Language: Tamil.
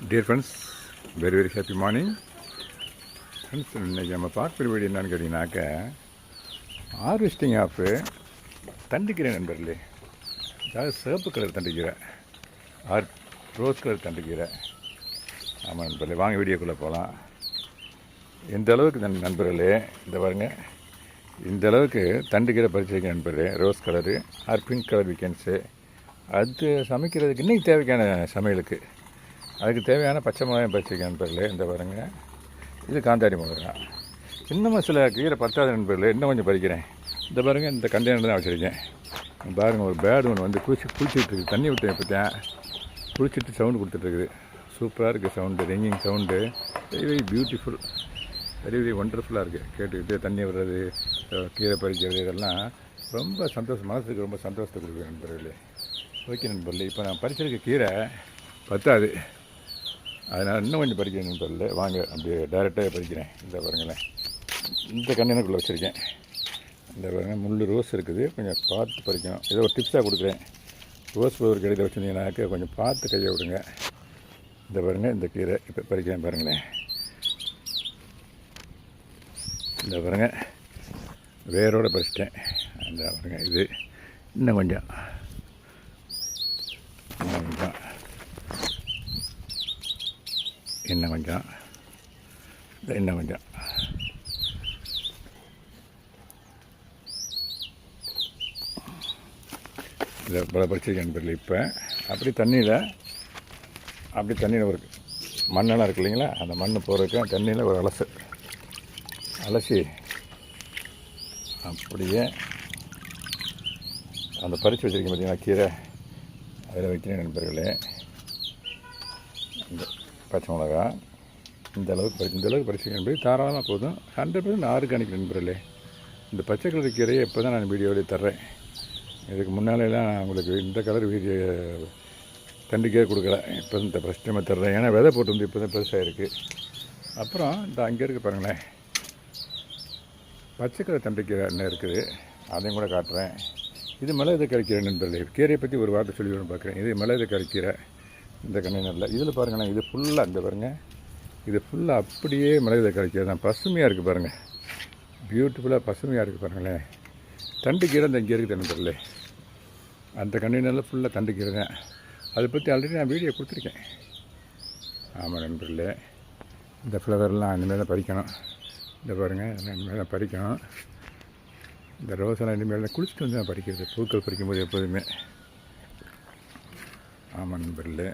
Dear friends, very very happy morning friends. இன்றைக்கி நம்ம பார்க்குற வீடியோ என்னென்னு கேட்டிங்கனாக்க ஹார்வெஸ்டிங் ஆஃப் தண்டுக்கீரை நண்பர்களே. அதாவது சிவப்பு கலர் தண்டுக்கீரை, ரோஸ் கலர் தண்டுக்கீரை. ஆமாம் நண்பர்களே, வாங்க வீடியோக்குள்ளே போகலாம். எந்த அளவுக்கு நண்பர்களே இந்த பாருங்க, இந்த அளவுக்கு தண்டுக்கீரை பறிச்சிருக்கேன் நண்பர்களே. Rose colour or pink colour weekends. அது சமைக்கிறதுக்கு இன்றைக்கி தேவையான சமையலுக்கு அதுக்கு தேவையான பச்சை மிளகாயும் பறிச்சிருக்கேன் நண்பர்களே. இந்த பாருங்க, இது காந்தாரி மிளகா. இன்னமும் சில கீரை பத்தாத நண்பர்களே, இன்னும் கொஞ்சம் பறிக்கிறேன். இந்த பாருங்கள், இந்த கண்டெய்னர் தான் வச்சுருக்கேன். பாருங்கள், ஒரு பேர்டு ஒன்று வந்து குளிச்சுட்ருக்கு. தண்ணி விட்டு எப்போத்தேன் குளிச்சுட்டு சவுண்டு கொடுத்துட்ருக்குது. சூப்பராக இருக்குது sound, ringing sound. Very very beautiful, very very ஒண்டர்ஃபுல்லாக இருக்குது. கேட்டுக்கிட்டு தண்ணி விடுறது, கீரை பறிக்கிறது, இதெல்லாம் ரொம்ப சந்தோஷம், மனசுக்கு ரொம்ப சந்தோஷத்தை கொடுக்குது நண்பர்களே. ஓகே நண்பர்களே, இப்போ நான் பறிச்சிருக்க கீரை பத்தாது, அதனால் இன்னும் கொஞ்சம் பறிக்கிறேன் நண்பர்களே. வாங்க அப்படியே டைரெக்டாக பறிக்கிறேன். இந்த பாருங்களேன், இந்த கண்டெய்னருக்குள்ளே வச்சுருக்கேன். இந்த பாருங்கள், முள் ரோஸ் இருக்குது, கொஞ்சம் பார்த்து பறிக்கணும். ஏதோ ஒரு டிப்ஸாக கொடுக்குறேன். ரோஸ் ஒரு கடையில் வச்சுருந்தீங்கன்னாக்க கொஞ்சம் பார்த்து கையை விடுங்க. இந்த பாருங்கள், இந்த கீரை இப்போ பறிக்கிறேன் பாருங்களேன். இந்த பாருங்கள், வேரோடு பறிச்சிட்டேன். அந்த பாருங்கள், இது இன்னும் கொஞ்சம் இன்னும் கொஞ்சம் இன்னும் கொஞ்சம் இதை பல பறிச்சிருக்கேன் நண்பர்களே. இப்போ அப்படி தண்ணியில் ஒரு மண்ணெல்லாம் இருக்குது இல்லைங்களா, அந்த மண் போகிறதுக்கு தண்ணியில் ஒரு அலசி அப்படியே அந்த பறித்து வச்சுருக்கேன் பார்த்தீங்கன்னா கீரை, அதில் வைக்கிறேன் நண்பர்களே. இந்த பச்சை மிளகா இந்த அளவுக்கு பறிச்சிருக்கேன் நண்பர்களே. தாராளமாக போதும். 100% ஆர்கானிக் நண்பர்களே. இந்த பச்சை கலர் கீரையை இப்போ தான் நான் வீடியோவிலே தர்றேன். இதுக்கு முன்னாலெல்லாம் நான் உங்களுக்கு இந்த கலர் வீடியோ தண்டுக்கீரை கொடுக்கல. இப்போ இந்த ஃபஸ்ட் டைம் தர்றேன். ஏன்னா விதை போட்டு வந்து இப்போ தான் பெருசாக இருக்குது. அப்புறம் இந்த அங்கே இருக்குது பாருங்களேன், பச்சை கலர் தண்டுக்கீரை என்ன இருக்குது, அதையும் கூட காட்டுறேன். இது மிளகு கறிக்கீரை நண்பர்களே. கீரையை பற்றி ஒரு வார்த்தை சொல்லி பார்க்குறேன். இது மிளகு கறிக்கீரை. இந்த கண்டெய்னரில் இதில் பாருங்களேன், இது ஃபுல்லாக இந்த பாருங்கள், இது ஃபுல்லாக அப்படியே மிளகு கறிக்கீரை தான். பசுமையாக இருக்குது பாருங்கள், பியூட்டிஃபுல்லாக பசுமையாக இருக்குது பாருங்களேன். தண்டுக்கீரை இந்த இங்கே இருக்குது நண்பர்களே. அந்த கண்டெய்னரில் ஃபுல்லாக தண்டுக்கீரை தான். அதை பற்றி ஆல்ரெடி நான் வீடியோ கொடுத்துருக்கேன். ஆமாம் நண்பர்களே, இந்த ஃப்ளவர்லாம் இனிமேல் தான் பறிக்கணும். இந்த பாருங்கள், இனிமேல் தான் பறிக்கணும். இந்த ரோஸெல்லாம் இனிமேல் தான் குளிச்சுட்டு வந்து தான் பறிக்கிறது, பூக்கள் பறிக்கும்போது எப்போதுமே. ஆமாம் நண்பர்களே.